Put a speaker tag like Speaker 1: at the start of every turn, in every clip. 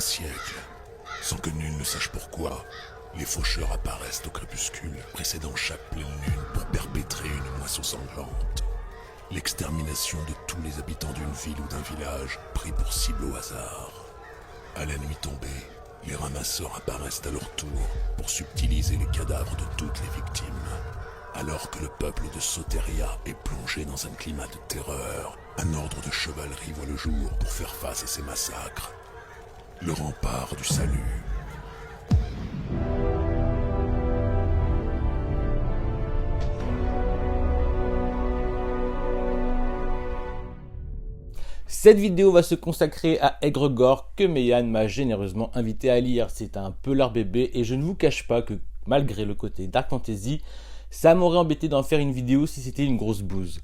Speaker 1: siècle, sans que nul ne sache pourquoi, les faucheurs apparaissent au crépuscule, précédant chaque pleine lune pour perpétrer une moisson sanglante. L'extermination de tous les habitants d'une ville ou d'un village pris pour cible au hasard. À la nuit tombée, les ramasseurs apparaissent à leur tour pour subtiliser les cadavres de toutes les victimes. Alors que le peuple de Soteria est plongé dans un climat de terreur, un ordre de chevalerie voit le jour pour faire face à ces massacres. Le rempart du salut.
Speaker 2: Cette vidéo va se consacrer à Aigregor que Meyane m'a généreusement invité à lire. C'est un peu leur bébé et je ne vous cache pas que malgré le côté dark fantasy, ça m'aurait embêté d'en faire une vidéo si c'était une grosse bouse.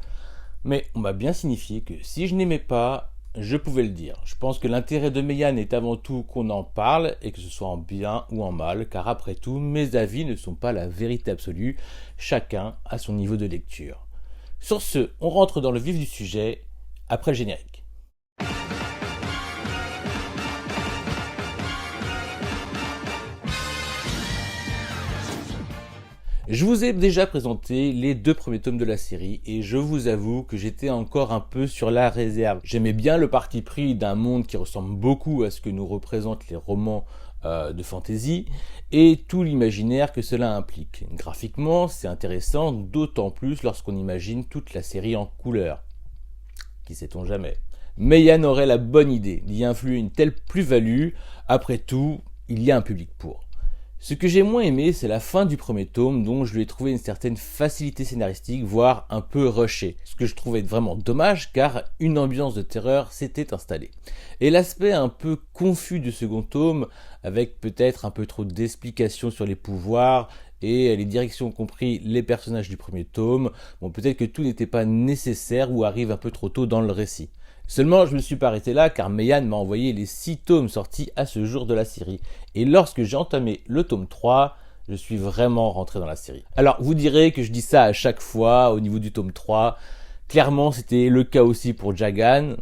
Speaker 2: Mais on m'a bien signifié que si je n'aimais pas, je pouvais le dire. Je pense que l'intérêt de Meyane est avant tout qu'on en parle et que ce soit en bien ou en mal, car après tout, mes avis ne sont pas la vérité absolue, chacun a son niveau de lecture. Sur ce, on rentre dans le vif du sujet après le générique. Je vous ai déjà présenté les 2 premiers tomes de la série et je vous avoue que j'étais encore un peu sur la réserve. J'aimais bien le parti pris d'un monde qui ressemble beaucoup à ce que nous représentent les romans de fantasy et tout l'imaginaire que cela implique. Graphiquement, c'est intéressant, d'autant plus lorsqu'on imagine toute la série en couleur. Qui sait-on jamais? Meyane aurait la bonne idée d'y influer une telle plus-value. Après tout, il y a un public pour. Ce que j'ai moins aimé, c'est la fin du premier tome dont je lui ai trouvé une certaine facilité scénaristique, voire un peu rushée. Ce que je trouvais vraiment dommage car une ambiance de terreur s'était installée. Et l'aspect un peu confus du second tome, avec peut-être un peu trop d'explications sur les pouvoirs et les directions compris les personnages du premier tome, bon peut-être que tout n'était pas nécessaire ou arrive un peu trop tôt dans le récit. Seulement, je ne me suis pas arrêté là car Meyane m'a envoyé les 6 tomes sortis à ce jour de la série. Et lorsque j'ai entamé le tome 3, je suis vraiment rentré dans la série. Alors, vous direz que je dis ça à chaque fois au niveau du tome 3. Clairement, c'était le cas aussi pour Jagan,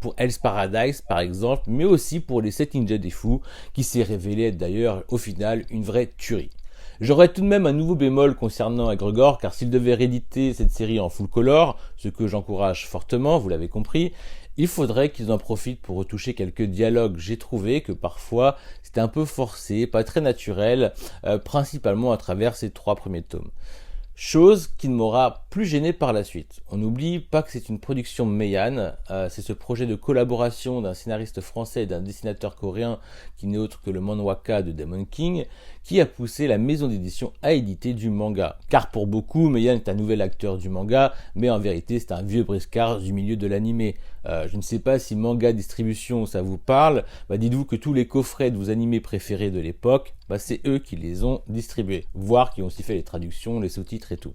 Speaker 2: pour Hell's Paradise par exemple, mais aussi pour les 7 Ninjas des Fous, qui s'est révélé être d'ailleurs au final une vraie tuerie. J'aurais tout de même un nouveau bémol concernant Aigregor, car s'il devait rééditer cette série en full color, ce que j'encourage fortement, vous l'avez compris, il faudrait qu'ils en profitent pour retoucher quelques dialogues. J'ai trouvé que parfois c'était un peu forcé, pas très naturel, principalement à travers ces 3 premiers tomes. Chose qui ne m'aura plus gêné par la suite. On n'oublie pas que c'est une production Meyane, c'est ce projet de collaboration d'un scénariste français et d'un dessinateur coréen qui n'est autre que le manhwaka de Demon King, qui a poussé la maison d'édition à éditer du manga. Car pour beaucoup, Meyane est un nouvel acteur du manga, mais en vérité c'est un vieux briscard du milieu de l'animé. Je ne sais pas si manga distribution ça vous parle, dites-vous que tous les coffrets de vos animés préférés de l'époque, c'est eux qui les ont distribués, voire qui ont aussi fait les traductions, les sous-titres et tout.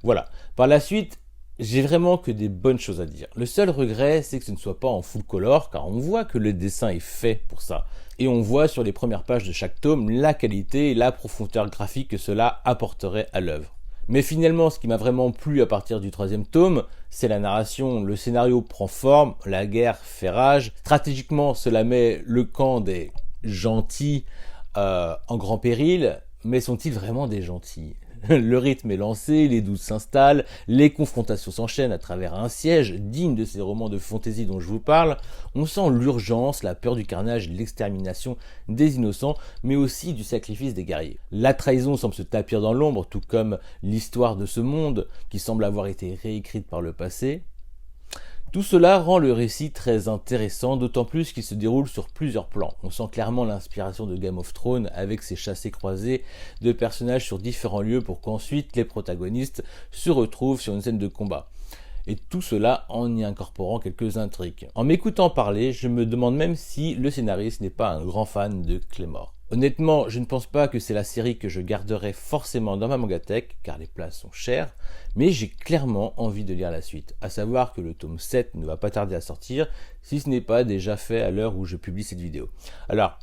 Speaker 2: Voilà. Par la suite, j'ai vraiment que des bonnes choses à dire. Le seul regret, c'est que ce ne soit pas en full color, car on voit que le dessin est fait pour ça. Et on voit sur les premières pages de chaque tome la qualité et la profondeur graphique que cela apporterait à l'œuvre. Mais finalement, ce qui m'a vraiment plu à partir du 3e tome, c'est la narration. Le scénario prend forme, la guerre fait rage. Stratégiquement, cela met le camp des gentils en grand péril, mais sont-ils vraiment des gentils? Le rythme est lancé, les doutes s'installent, les confrontations s'enchaînent à travers un siège digne de ces romans de fantasy dont je vous parle. On sent l'urgence, la peur du carnage, l'extermination des innocents, mais aussi du sacrifice des guerriers. La trahison semble se tapir dans l'ombre, tout comme l'histoire de ce monde qui semble avoir été réécrite par le passé. Tout cela rend le récit très intéressant, d'autant plus qu'il se déroule sur plusieurs plans. On sent clairement l'inspiration de Game of Thrones avec ses chassés-croisés de personnages sur différents lieux pour qu'ensuite les protagonistes se retrouvent sur une scène de combat. Et tout cela en y incorporant quelques intrigues. En m'écoutant parler, je me demande même si le scénariste n'est pas un grand fan de Claymore. Honnêtement, je ne pense pas que c'est la série que je garderai forcément dans ma mangatech, car les places sont chères, mais j'ai clairement envie de lire la suite, à savoir que le tome 7 ne va pas tarder à sortir, si ce n'est pas déjà fait à l'heure où je publie cette vidéo. Alors,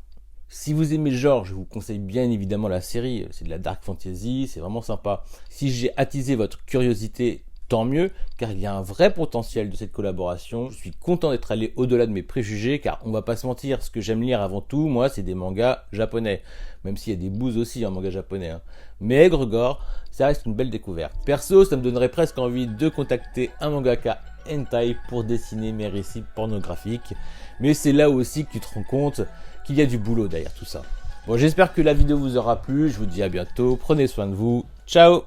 Speaker 2: si vous aimez le genre, je vous conseille bien évidemment la série, c'est de la dark fantasy, c'est vraiment sympa. Si j'ai attisé votre curiosité tant mieux, car il y a un vrai potentiel de cette collaboration. Je suis content d'être allé au-delà de mes préjugés, car on va pas se mentir, ce que j'aime lire avant tout, moi, c'est des mangas japonais. Même s'il y a des bouses aussi en manga japonais. Mais Egregore, ça reste une belle découverte. Perso, ça me donnerait presque envie de contacter un mangaka hentai pour dessiner mes récits pornographiques. Mais c'est là aussi que tu te rends compte qu'il y a du boulot derrière tout ça. Bon, j'espère que la vidéo vous aura plu. Je vous dis à bientôt. Prenez soin de vous. Ciao!